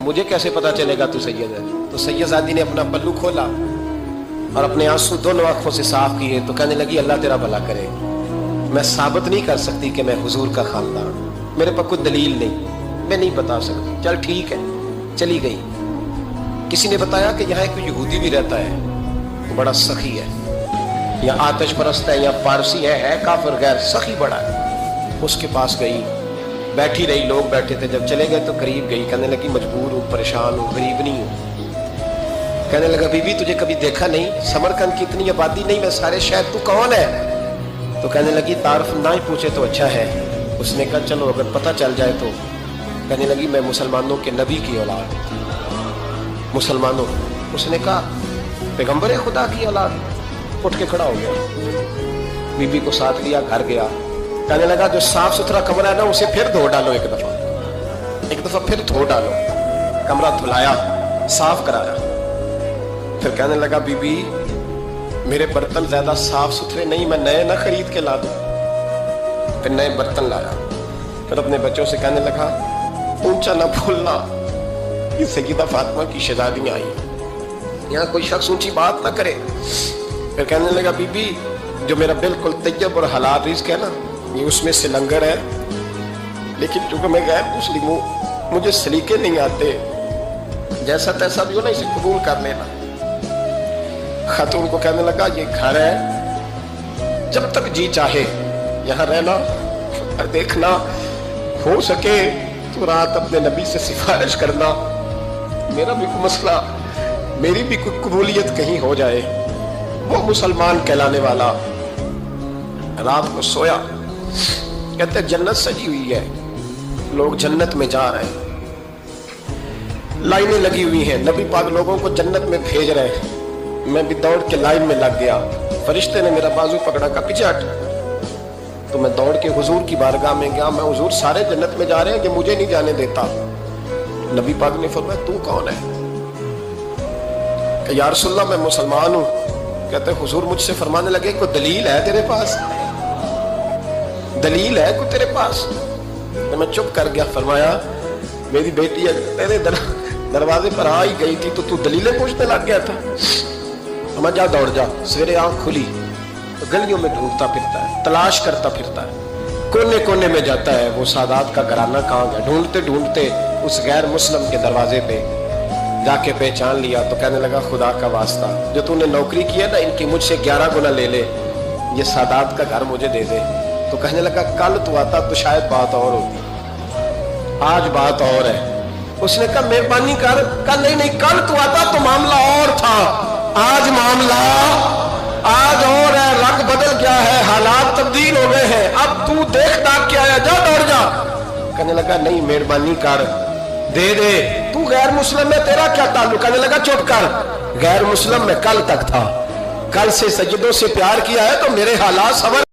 मुझे कैसे पता चलेगा तू सैयद है? तो सैयदजादी ने अपना पल्लू खोला और अपने आंसू दोनों आंखों से साफ किए तो कहने लगी अल्लाह तेरा भला करे, मैं साबित नहीं कर सकती कि मैं हुजूर का खानदान, मेरे पास कोई दलील नहीं, मैं नहीं बता सकती। चल ठीक है, चली गई। किसी ने बताया कि यहाँ एक यहूदी भी रहता है, वो बड़ा सखी है, या आतिश परस्त है, या पारसी है काफिर गैर, सखी बड़ा है। उसके पास गई, बैठी रही, लोग बैठे थे, जब चले गए तो करीब गई, कहने लगी मजबूर हूँ, परेशान हूँ, गरीब नहीं हूँ। कहने लगा बीबी तुझे कभी देखा नहीं, समरकंद की इतनी आबादी नहीं, मैं सारे शहर, तू कौन है? तो कहने लगी तारफ ना ही पूछे तो अच्छा है। उसने कहा चलो अगर पता चल जाए तो। कहने लगी मैं मुसलमानों के नबी की औलाद, मुसलमानों। उसने कहा पैगंबर खुदा की औलाद। उठ के खड़ा हो गया, बीबी को साथ लिया, घर गया। कहने लगा जो साफ सुथरा कमरा है ना उसे फिर धो डालो, एक दफा फिर धो डालो। कमरा धुलाया, साफ कराया। फिर कहने लगा बीबी मेरे बर्तन ज्यादा साफ सुथरे नहीं, मैं नए ना खरीद के ला दूं। फिर नए बर्तन लाया। फिर अपने बच्चों से कहने लगा ऊंचा ना भूलना, ये सैयदा फातिमा की शहजादियां आई, यहाँ कोई शख्स ऊंची बात ना करे। फिर कहने लगा बीबी जो मेरा बिल्कुल तैयब और हलाल रिज़्क है ना, ये उसमें से लंगर है, लेकिन चूंकि मैं गैर मुस्लिम हूँ, मुझे सलीके नहीं आते, जैसा तैसा भी हो ना इसे कबूल कर लेना। खातून को कहने लगा ये घर है, जब तक जी चाहे यहाँ रहना, और देखना हो सके तो रात अपने नबी से सिफारिश करना, मेरा भी कोई मसला, मेरी भी कोई कबूलियत कहीं हो जाए। वो मुसलमान कहलाने वाला रात को सोया। कहते जन्नत सजी हुई है, लोग जन्नत में जा रहे हैं, लाइनें लगी हुई हैं, नबी पाक लोगों को जन्नत में भेज रहे हैं। मैं भी दौड़ के लाइन में लग गया, फरिश्ते ने मेरा बाजू पकड़ा, का पीछे हट। तो मैं दौड़ के हुजूर की बारगाह में गया, मैं हुजूर सारे जन्नत में जा रहे हैं, ये मुझे नहीं जाने देता। नबी पाक ने फरमाया तू कौन है? या रसूलल्लाह मैं मुसलमान हूँ। कहते हुजूर मुझसे फरमाने लगे कोई दलील है तेरे पास, दलील है कोई तेरे पास? तो मैं चुप कर गया। फरमाया मेरी बेटी तेरे दरवाजे पर आ ही गई थी तो तू दलीलें पूछने लग गया था। तो मैं जा दौड़ जा। सवेरे आंख खुली तो गलियों में ढूंढता फिरता है, तलाश करता फिरता है, कोने कोने में जाता है वो सादात का घराना कहाँ गया। ढूंढते ढूंढते उस गैर मुस्लिम के दरवाजे पे जाके पहचान लिया। तो कहने लगा खुदा का वास्ता, जो तूने नौकरी की है ना इनकी मुझसे 11 गुना ले ले, ये सादात का घर मुझे दे दे। तो कहने लगा कल तू आता तो शायद बात और होती, आज बात और है। उसने कहा मेहरबानी कर। कहा नहीं नहीं, कल तू आता तो मामला और था, आज मामला आज और है, रंग बदल गया है, हालात तब्दील हो गए हैं, अब तू देख दाख के आया, जा दौड़ जा। कहने लगा नहीं मेहरबानी कर, दे दे, तू गैर मुस्लिम में तेरा क्या ताल्लुक? कहने लगा चुप कर, गैर मुस्लिम में कल तक था, कल से सज्जदों से प्यार किया है तो मेरे हालात सवर